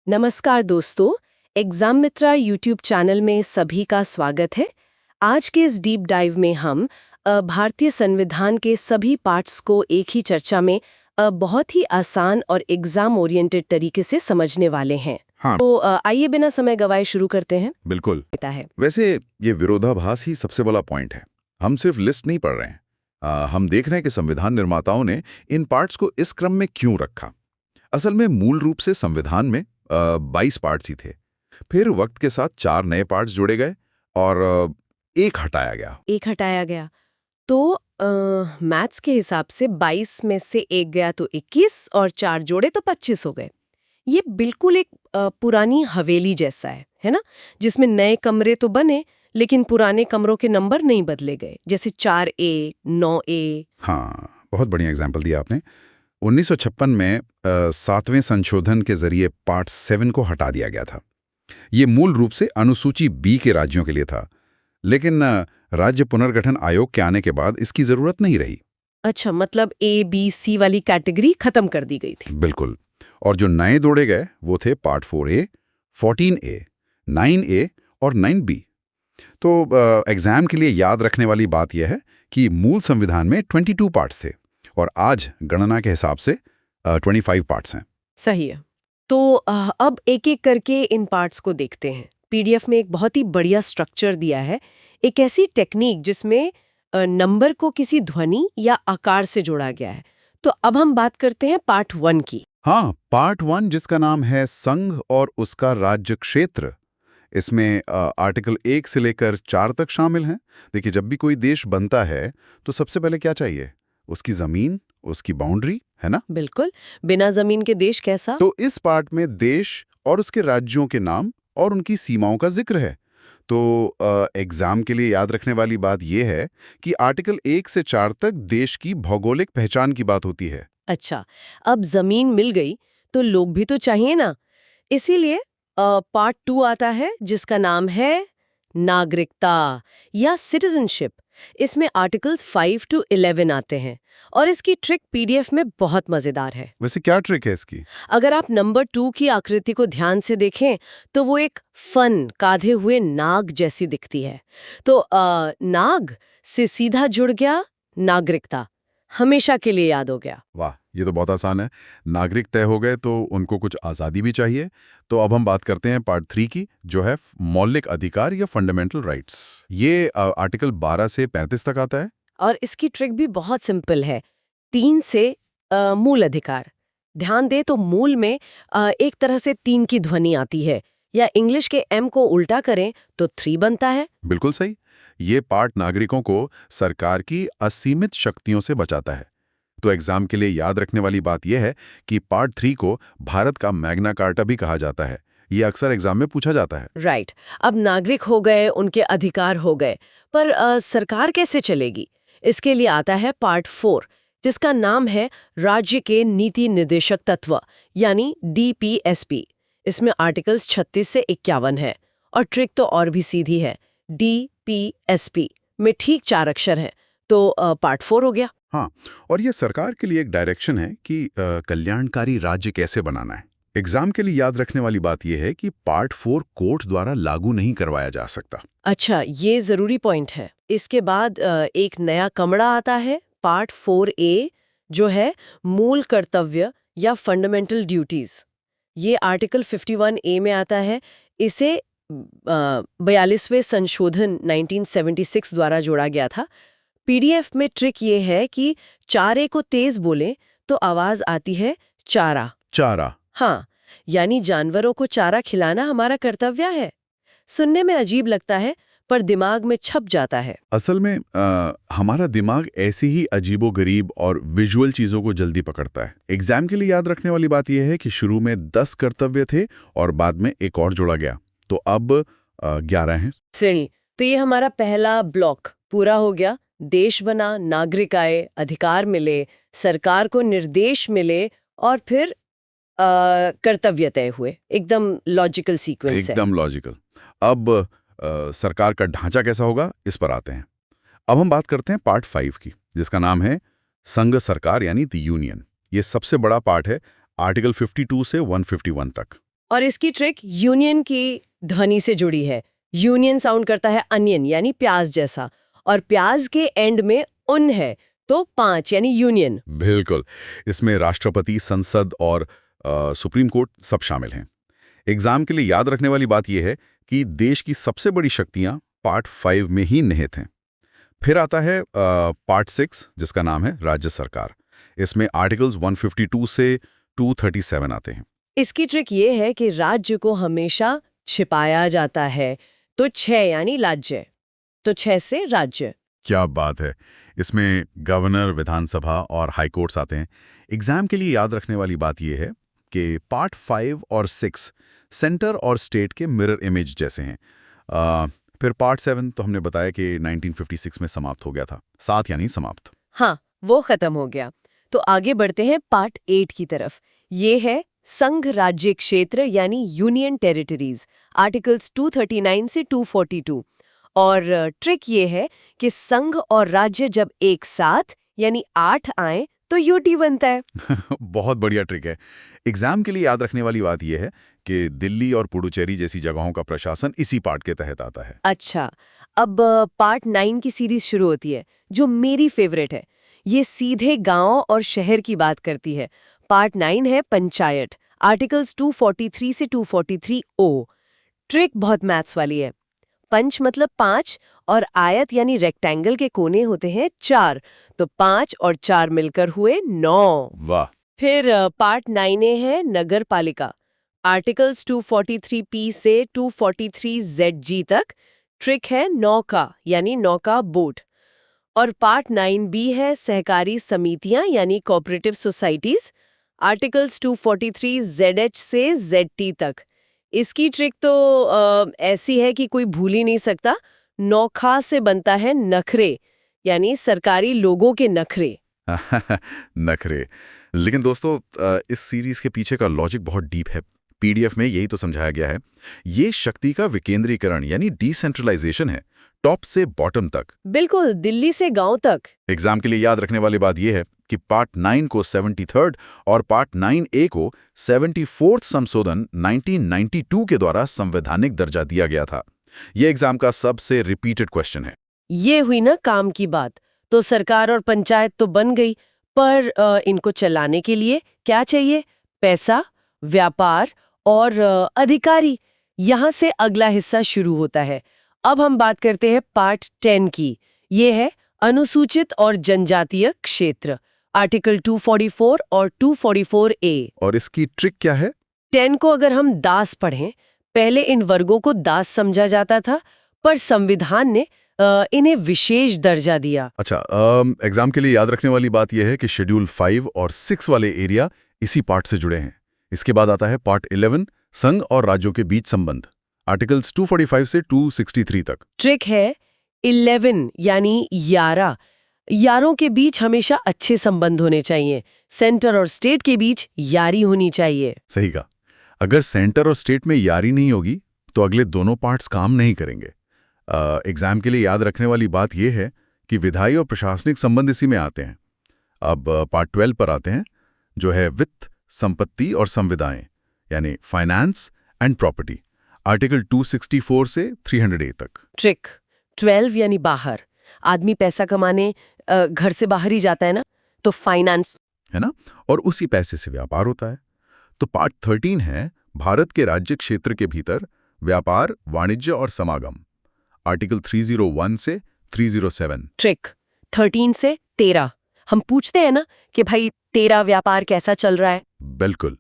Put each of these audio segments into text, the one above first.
नमस्कार दोस्तों, एग्जाम मित्रा YouTube channel में सभी का स्वागत है। आज के इस डीप डाइव में हम भारतीय संविधान के सभी पार्ट्स को एक ही चर्चा में बहुत ही आसान और एग्जाम ओरिएंटेड तरीके से समझने वाले हैं। हाँ। तो आइए बिना समय गवाए शुरू करते हैं। बिल्कुल। है वैसे ये विरोधाभास ही सबसे बड़ा पॉइंट है। हम सिर्फ लिस्ट नहीं पढ़ रहे हैं, हम देख रहे हैं कि संविधान निर्माताओं ने इन पार्ट्स को इस क्रम में क्यों रखा। असल में मूल रूप से संविधान में 22 पार्ट्स ही थे। फिर वक्त के साथ 4 नए पार्ट्स जोड़े गए और एक हटाया गया। तो मैथ्स के हिसाब से 22 में से एक गया तो 21 और 4 जोड़े तो 25 हो गए। ये बिल्कुल एक पुरानी हवेली जैसा है ना, जिसमें नए कमरे तो बने लेकिन पुराने कमरों के नंबर नहीं बदले गए, जैसे 4A, 9A। हाँ, बहुत बढ़िया एग्जाम्पल दिया आपने। 1956 में 7वें संशोधन के जरिए पार्ट 7 को हटा दिया गया था। ये मूल रूप से अनुसूची बी के राज्यों के लिए था, लेकिन राज्य पुनर्गठन आयोग के आने के बाद इसकी जरूरत नहीं रही। अच्छा, मतलब A, B, C वाली कैटेगरी खत्म कर दी गई थी। बिल्कुल। और जो नए जोड़े गए वो थे पार्ट 4A, 14A, 9A और 9B। तो एग्जाम के लिए याद रखने वाली बात यह है कि मूल संविधान में 22 पार्ट्स थे और आज गणना के हिसाब से 25 पार्ट्स हैं। सही है। तो अब एक एक करके इन पार्ट्स को देखते हैं। पीडीएफ में एक बहुत ही बढ़िया स्ट्रक्चर दिया है, एक ऐसी टेक्निक जिसमें नंबर को किसी ध्वनि या आकार से जोड़ा गया है। तो अब हम बात करते हैं पार्ट 1 की। हाँ, पार्ट 1 जिसका नाम है संघ और उसका राज्य क्षेत्र। इसमें आर्टिकल 1 से लेकर 4 तक शामिल हैं। देखिए, जब भी कोई देश बनता है तो सबसे पहले क्या चाहिए? उसकी जमीन, उसकी बाउंड्री, है ना? बिल्कुल, बिना जमीन के देश कैसा? तो इस पार्ट में देश और उसके राज्यों के नाम और उनकी सीमाओं का जिक्र है। तो एग्जाम के लिए याद रखने वाली बात यह है कि आर्टिकल 1 से 4 तक देश की भौगोलिक पहचान की बात होती है। अच्छा, अब जमीन मिल गई तो लोग भी तो चाहिए ना, इसीलिए पार्ट 2 आता है जिसका नाम है नागरिकता या सिटीजनशिप। इसमें आर्टिकल्स 5 to 11 आते हैं और इसकी ट्रिक पीडीएफ में बहुत मजेदार है। वैसे क्या ट्रिक है इसकी? अगर आप नंबर 2 की आकृति को ध्यान से देखें तो वो एक फन काढ़े हुए नाग जैसी दिखती है। तो नाग से सीधा जुड़ गया नागरिकता, हमेशा के लिए याद हो गया। वाह, ये तो बहुत आसान है। नागरिक तय हो गए तो उनको कुछ आज़ादी भी चाहिए। तो अब हम बात करते हैं पार्ट 3 की, जो है मौलिक अधिकार या फंडामेंटल राइट्स। ये आर्टिकल 12 से 35 तक आता है। और इसकी ट्रिक भी बहुत सिंपल है। 3 से मूल अधिकार। ध्यान दे तो मूल में एक तरह से 3 की ध्वनि आती है, या इंग्लिश के M को उल्टा करें तो 3 बनता है। बिल्कुल सही। ये पार्ट नागरिकों को सरकार की असीमित शक्तियों से बचाता है। तो एग्जाम के लिए याद रखने वाली बात यह है कि पार्ट 3 को भारत का मैग्ना कार्टा भी कहा जाता है। ये अक्सर एग्जाम में पूछा जाता है। राइट। अब नागरिक हो गए, उनके अधिकार हो गए, पर सरकार कैसे चलेगी? इसके लिए आता है पार्ट 4, जिसका नाम है राज्य के नीति निर्देशक तत्व, यानी DPSP। इसमें आर्टिकल्स 36 से 51 है और ट्रिक तो और भी सीधी है। DPSP में ठीक 4 अक्षर हैं, तो पार्ट 4 हो गया। हाँ, और ये सरकार के लिए एक डायरेक्शन है कि कल्याणकारी राज्य कैसे बनाना है। एग्जाम के लिए याद रखने वाली बात यह है कि पार्ट 4 कोर्ट द्वारा लागू नहीं करवाया जा सकता। अच्छा, ये जरूरी पॉइंट है। इसके बाद एक नया कमरा आता है, पार्ट 4A, जो है मूल कर्तव्य या फंडामेंटल ड्यूटीज। ये आर्टिकल 51A में आता है। इसे 42वें संशोधन 1976 द्वारा जोड़ा गया था। पीडीएफ में ट्रिक ये है कि 4A को तेज बोले तो आवाज आती है चारा। चारा? हाँ, यानी जानवरों को चारा खिलाना हमारा कर्तव्य है। सुनने में अजीब लगता है पर दिमाग में छप जाता है। असल में हमारा दिमाग ऐसी ही अजीबोगरीब और विजुअल चीजों को जल्दी पकड़ता है। एग्जाम के लिए याद रखने वाली बात यह है कि शुरू में 10 कर्तव्य थे और बाद में एक और जोड़ा गया, तो अब 11 हैं। सही। तो ये हमारा पहला ब्लॉक पूरा हो गया। देश बना, नागरिक आए, अधिकार मिले, सरकार को निर्देश मिले और फिर कर्तव्य तय हुए। एकदम लॉजिकल सीक्वेंस है। एकदम लॉजिकल। अब सरकार का ढांचा कैसा होगा, इस पर आते हैं। अब हम बात करते हैं पार्ट 5 की, जिसका नाम है संघ सरकार यानी द यूनियन। ये सबसे बड़ा पार्ट है, आर्टिकल 52 से 151 तक। और इसकी ट्रिक यूनियन की ध्वनि से जुड़ी है। यूनियन साउंड करता है अनियन यानी प्याज जैसा, और प्याज के एंड में उन है तो 5 यानी यूनियन। बिल्कुल। इसमें राष्ट्रपति, संसद और सुप्रीम कोर्ट सब शामिल हैं। एग्जाम के लिए याद रखने वाली बात यह है कि देश की सबसे बड़ी शक्तियां पार्ट 5 में ही निहित हैं। फिर आता है पार्ट 6, जिसका नाम है राज्य सरकार। इसमें आर्टिकल्स 152 से 237 आते हैं। इसकी ट्रिक ये है कि राज्य को हमेशा छिपाया जाता है, तो 6 यानी राज्य, तो 6 से राज्य। क्या बात है। इसमें गवर्नर, विधानसभा और हाई कोर्ट्स आते हैं। एग्जाम के लिए याद रखने वाली बात यह है कि पार्ट 5 और 6 सेंटर और स्टेट के मिरर इमेज जैसे हैं। फिर पार्ट 7 तो हमने बताया कि 1956 में समाप्त हो गया था। 7 यानी समाप्त। हाँ, वो खत्म हो गया। तो आगे बढ़ते हैं पार्ट 8 की तरफ। ये है संघ राज्य क्षेत्र यानी यूनियन टेरिटरीज, आर्टिकल्स 239 से 242। और ट्रिक ये है कि संघ और राज्य जब एक साथ यानी 8 आए तो यूटी बनता है। बहुत बढ़िया ट्रिक है। एग्जाम के लिए याद रखने वाली बात यह है कि दिल्ली और पुडुचेरी जैसी जगहों का प्रशासन इसी पार्ट के तहत आता है। अच्छा, अब पार्ट 9 की सीरीज शुरू होती है, जो मेरी फेवरेट है। ये सीधे गांव और शहर की बात करती है। पार्ट 9 है पंचायत, आर्टिकल्स 243 से 243 ओ। ट्रिक बहुत मैथ्स वाली है। पंच मतलब 5 और आयत यानी रेक्टेंगल के कोने होते हैं 4, तो 5 और 4 मिलकर हुए 9। वाह। फिर पार्ट 9A है नगर पालिका, आर्टिकल्स 243P से 243ZG तक। ट्रिक है नौका यानी नौका बोट। और पार्ट 9B है सहकारी समितियां यानी कोऑपरेटिव सोसाइटीज, आर्टिकल्स 243ZH से ZT तक। इसकी ट्रिक तो ऐसी है कि कोई भूल ही नहीं सकता। नौखा से बनता है नखरे, यानी सरकारी लोगों के नखरे। नखरे। लेकिन दोस्तों, इस सीरीज के पीछे का लॉजिक बहुत डीप है। पीडीएफ में यही तो समझाया गया है। ये शक्ति का विकेंद्रीकरण यानी डिसेंट्रलाइजेशन है, टॉप से बॉटम तक। बिल्कुल, दिल्ली से गांव तक। एग्जाम के लिए याद रखने वाली बात यह है कि पार्ट 9 को 73rd और पार्ट 9A को 74th संशोधन 1992 के द्वारा संवैधानिक दर्जा दिया गया था। यह एग्जाम का सबसे रिपीटेड क्वेश्चन है। ये हुई ना काम की बात। तो सरकार और पंचायत तो बन गई, पर इनको चलाने के लिए क्या चाहिए? पैसा, व्यापार और अधिकारी। यहाँ से अगला हिस्सा शुरू होता है। अब हम बात करते हैं पार्ट 10 की। ये है अनुसूचित और जनजातीय क्षेत्र, आर्टिकल 244 और 244A। और इसकी ट्रिक क्या है? 10 को अगर हम दास पढ़ें, पहले इन वर्गों को दास समझा जाता था, पर संविधान ने इन्हें विशेष दर्जा दिया। अच्छा, एग्जाम के लिए याद रखने वाली बात यह है कि शेड्यूल 5 और 6 वाले एरिया इसी पार्ट से जुड़े हैं। इसके बाद आता है पार्ट 11, संघ और राज्यों के बीच संबंध, आर्टिकल्स 245 से 263 तक। ट्रिक है 11 यानी 11। यारों के बीच हमेशा अच्छे संबंध होने चाहिए। सेंटर और स्टेट के बीच यारी होनी चाहिए। सही कहा। अगर सेंटर और स्टेट में यारी नहीं होगी तो अगले दोनों पार्ट्स काम नहीं करेंगे। एग्जाम के लिए याद रखने वाली बात यह है कि विधायी और प्रशासनिक संबंध इसी में आते हैं। अब पार्ट 12 पर आते हैं, जो है वित्त, संपत्ति और संविदाएं, यानी फाइनेंस एंड प्रॉपर्टी, आर्टिकल 264 से 300A तक। ट्रिक 12 यानी बाहर। आदमी पैसा कमाने घर से बाहर ही जाता है ना, तो फाइनेंस है ना, और उसी पैसे से व्यापार होता है। तो पार्ट 13 है भारत के राज्य क्षेत्र के भीतर व्यापार, वाणिज्य और समागम, आर्टिकल 301 से 307। ट्रिक 13 से 13। हम पूछते हैं ना कि भाई तेरा व्यापार कैसा चल रहा है? बिल्कुल।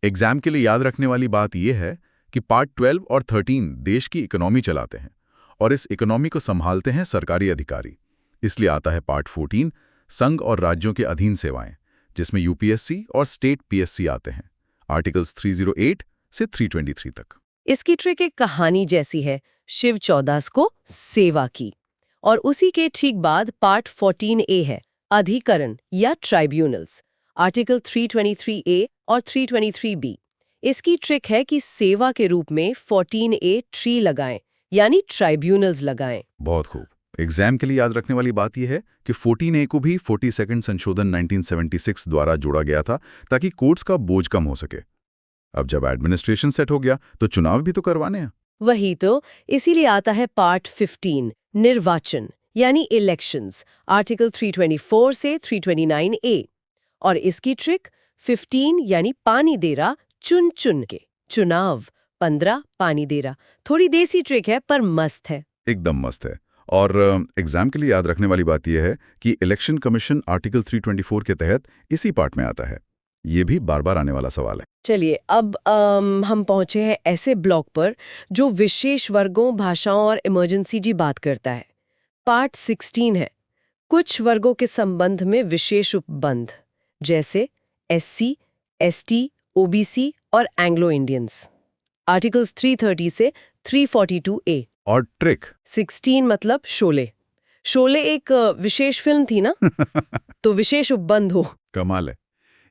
एग्जाम के लिए याद रखने वाली बात यह है कि पार्ट 12 और 13 देश की इकोनॉमी चलाते हैं और इस इकोनॉमी को संभालते हैं सरकारी अधिकारी। इसलिए आता है पार्ट 14, संघ और राज्यों के अधीन सेवाएं, जिसमें यूपीएससी और स्टेट पीएससी आते हैं, आर्टिकल्स 308 से 323 तक। इसकी ट्रिक एक कहानी जैसी है, शिव चौदास को सेवा की। और उसी के ठीक बाद पार्ट 14A है अधिकरण या ट्राइब्यूनल्स, आर्टिकल 323A और 323B। इसकी ट्रिक है कि सेवा के रूप में 14A ट्री लगाएं, यानी ट्राइब्यूनल्स लगाएं। बहुत खूब। एग्जाम के लिए याद रखने वाली बात यह है कि 14A को भी 42nd संशोधन 1976 द्वारा जोड़ा गया था ताकि कोर्ट्स का बोझ कम हो सके। अब जब एडमिनिस्ट्रेशन सेट हो गया तो चुनाव भी तो करवाने हैं। वही तो, इसीलिए आता है पार्ट 15, निर्वाचन यानी इलेक्शंस, आर्टिकल 324 से 329A। और इसकी ट्रिक 15 यानी पानी देरा, चुन चुन के, चुनाव, 15 पानी देरा। थोड़ी देसी ट्रिक है पर मस्त है। एकदम मस्त है। और एग्जाम के लिए याद रखने वाली बात यह है कि इलेक्शन कमीशन आर्टिकल 324 के तहत इसी पार्ट में आता है। ये भी बार बार आने वाला सवाल है। चलिए अब हम पहुंचे हैं ऐसे ब्लॉक पर जो विशेष वर्गों, भाषाओं और इमरजेंसी की बात करता है। पार्ट 16 है कुछ वर्गों के संबंध में विशेष उपबंध, जैसे SC, ST, OBC और एंग्लो इंडियंस, आर्टिकल्स 330 से 342A। और ट्रिक 16 मतलब शोले। शोले एक विशेष फिल्म थी ना, तो विशेष उपबंध हो। कमाल है।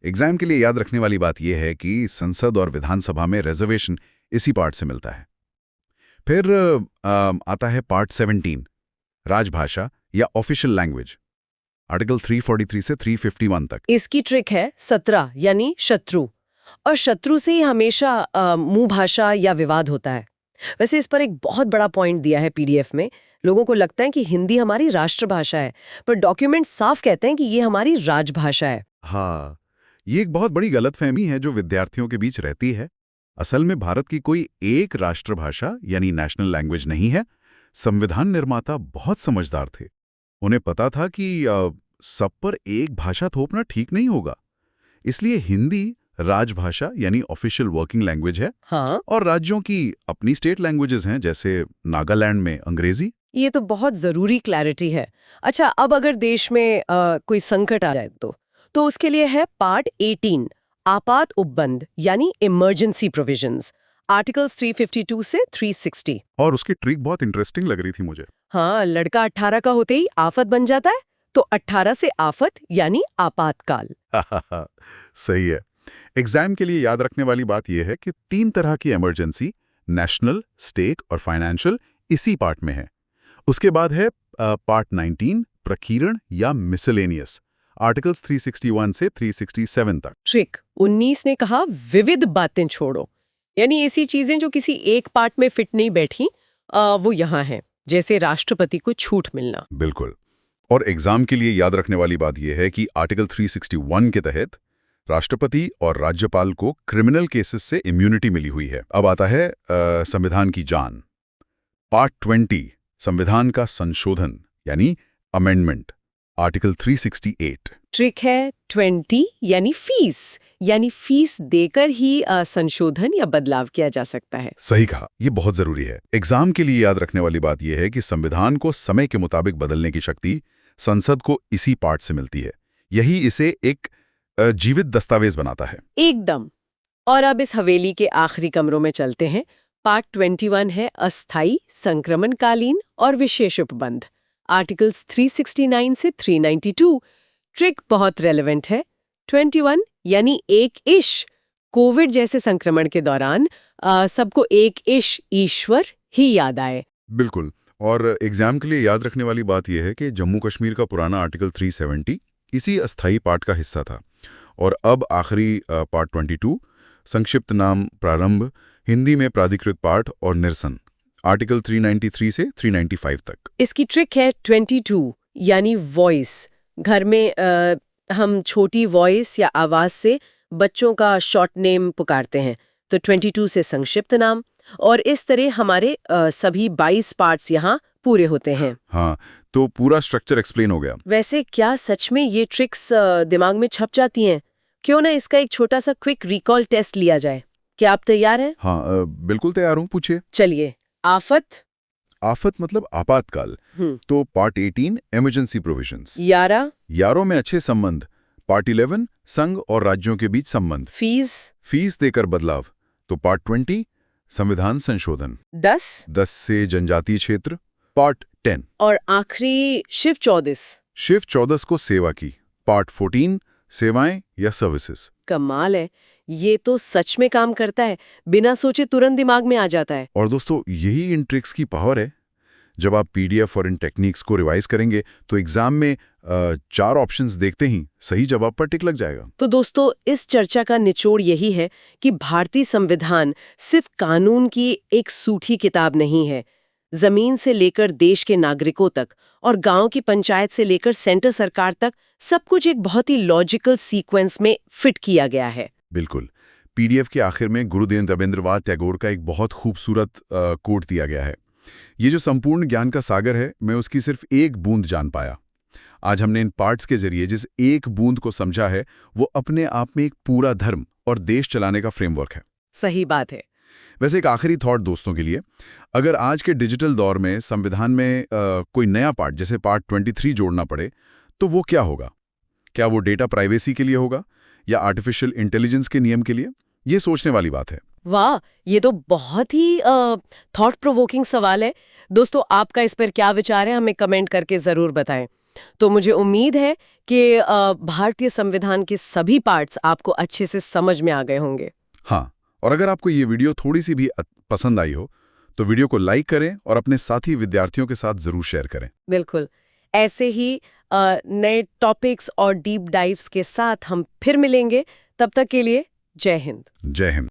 एग्जाम के लिए याद रखने वाली बात यह है कि संसद और विधानसभा में रिजर्वेशन इसी पार्ट से मिलता है। फिर आता है पार्ट 17, राजभाषा या ऑफिशियल लैंग्वेज, आर्टिकल 343 से 351 तक। इसकी ट्रिक है 17 यानी शत्रु, और शत्रु से ही हमेशा मुंह भाषा या विवाद होता है। वैसे इस पर एक बहुत बड़ा पॉइंट दिया है PDF में। लोगों को लगता है कि हिंदी हमारी राष्ट्रभाषा है, पर डॉक्यूमेंट साफ कहते हैं कि ये हमारी राजभाषा है। हाँ, ये एक बहुत बड़ी गलतफहमी है जो विद्यार्थियों के बीच रहती है। असल में भारत की कोई एक राष्ट्रभाषा यानी नेशनल लैंग्वेज नहीं है। संविधान निर्माता बहुत समझदार थे। उन्हें पता था कि सब पर एक भाषा थोपना ठीक नहीं होगा। इसलिए हिंदी राजभाषा यानी ऑफिशियल वर्किंग लैंग्वेज है। हाँ, और राज्यों की अपनी स्टेट लैंग्वेजेस हैं, जैसे नागालैंड में अंग्रेजी। ये तो बहुत जरूरी क्लैरिटी है। अच्छा, अब अगर देश में कोई संकट आ जाए तो उसके लिए है पार्ट 18, आपात उपबंध यानी इमरजेंसी प्रोविजंस, आर्टिकल्स 352 से 360। और उसकी ट्रिक बहुत इंटरेस्टिंग लग रही थी मुझे। हाँ, लड़का 18 का होते ही आफत बन जाता है, तो 18 से आफत यानी आपातकाल। सही है। एग्जाम के लिए याद रखने वाली बात यह है कि 3 तरह की इमरजेंसी, नेशनल, स्टेट और फाइनेंशियल, इसी पार्ट में है। उसके बाद है पार्ट 19, प्रकीर्ण या मिसलेनियस, आर्टिकल्स 361 से 367 तक। ट्रिक 19 ने कहा विविध बातें छोड़ो, यानी ऐसी चीजें जो किसी एक पार्ट में फिट नहीं बैठी, वो यहाँ है, जैसे राष्ट्रपति को छूट मिलना। बिल्कुल। और एग्जाम के लिए याद रखने वाली बात यह है कि आर्टिकल 361 के तहत राष्ट्रपति और राज्यपाल को क्रिमिनल केसेस से इम्यूनिटी मिली हुई है। अब आता है संविधान की जान, पार्ट 20, संविधान का संशोधन यानी अमेंडमेंट, आर्टिकल 368। ट्रिक है 20 यानी फीस देकर ही संशोधन या बदलाव किया जा सकता है। सही कहा, ये बहुत जरूरी है। एग्जाम के लिए याद रखने वाली बात यह है कि संविधान को समय के मुताबिक बदलने की शक्ति संसद को इसी पार्ट से मिलती है। यही इसे एक जीवित दस्तावेज बनाता है। एकदम। और अब इस हवेली के आखिरी कमरों में चलते हैं। पार्ट 21 है अस्थाई, संक्रमणकालीन और विशेष उपबंध, आर्टिकल्स 369 से 392। ट्रिक बहुत रेलेवेंट है। 21 यानी एक इश, कोविड जैसे संक्रमण के दौरान सबको एक इश, ईश्वर ही याद आए। बिल्कुल। और एग्जाम के लिए याद रखने वाली बात यह है कि जम्मू कश्मीर का पुराना आर्टिकल 370 इसी अस्थाई पार्ट का हिस्सा था। और अब आखिरी पार्ट 22, संक्षिप्त नाम प्रारंभ, हिंदी में प्राधिकृत पाठ और निरसन, आर्टिकल 393 से 395 तक। इसकी ट्रिक है 22 यानी वॉइस। घर में हम छोटी वॉइस या आवाज से बच्चों का शॉर्ट नेम पुकारते हैं, तो 22 से संक्षिप्त नाम, और इस तरह हमारे सभी 22 पार्ट्स यहाँ पूरे होते हैं। हाँ, तो पूरा स्ट्रक्चर एक्सप्लेन हो गया। वैसे क्या सच में ये ट्रिक्स दिमाग में छप जाती हैं? क्यों ना इसका एक छोटा सा क्विक रिकॉल टेस्ट लिया जाए। क्या आप तैयार हैं? हाँ, बिल्कुल तैयार हूँ, पूछिए। चलिए, आफत मतलब आपातकाल, तो पार्ट 18 इमरजेंसी प्रोविजंस। 11 में अच्छे संबंध, पार्ट 11 संघ और राज्यों के बीच संबंध। फीस देकर बदलाव, तो पार्ट 20 संविधान संशोधन। 10 से जनजातीय क्षेत्र, पार्ट 10। और आखिरी शिव 14 को सेवा की, पार्ट 14 सेवाएं या सर्विसेज। कमाल है, ये तो सच में काम करता है, बिना सोचे तुरंत दिमाग में आ जाता है। और दोस्तों, यही इन ट्रिक्स की पावर है। जब आप PDF और इन टेक्निक्स को रिवाइज करेंगे तो एग्जाम में 4 ऑप्शंस देखते ही सही जवाब पर टिक लग जाएगा। तो दोस्तों, इस चर्चा का निचोड़ यही है कि भारतीय संविधान सिर्फ कानून की एक सूठी किताब नहीं है। जमीन से लेकर देश के नागरिकों तक और गांव की पंचायत से लेकर सेंटर सरकार तक सब कुछ एक बहुत ही लॉजिकल सीक्वेंस में फिट किया गया है। बिल्कुल। पीडीएफ के आखिर में गुरुदेव रविंद्रनाथ टैगोर का एक बहुत खूबसूरत कोट दिया गया है। ये जो संपूर्ण ज्ञान का सागर है, मैं उसकी सिर्फ एक बूंद जान पाया। आज हमने इन पार्ट्स के जरिए जिस एक बूंद को समझा है, वो अपने आप में एक पूरा धर्म और देश चलाने का फ्रेमवर्क है। सही बात है। वैसे एक आखिरी थॉट दोस्तों के लिए, अगर आज के डिजिटल दौर में संविधान में कोई नया पार्ट जैसे पार्ट 23 जोड़ना पड़े, तो वो क्या होगा? क्या वो डेटा प्राइवेसी के लिए होगा या आर्टिफिशियल इंटेलिजेंस के नियम के लिए? ये सोचने वाली बात है। वाह, ये तो बहुत ही थॉट प्रोवोकिंग सवाल है। दोस्तों, आपका इस पर क्या विचार है, हमें कमेंट करके ज़रूर बताएं। तो मुझे उम्मीद है कि भारतीय संविधान के सभी पार्ट्स आपको अच्छे से समझ में आ गए होंगे। हाँ, और अगर आपको ये वीडियो थोड़ी सी भी पसंद आई हो, तो वीडियो को लाइक करें और अपने साथी विद्यार्थियों के साथ ज़रूर शेयर करें। बिल्कुल। ऐसे ही नए टॉपिक्स और डीप डाइव्स के साथ हम फिर मिलेंगे। तब तक के लिए जय हिंद। जय हिंद।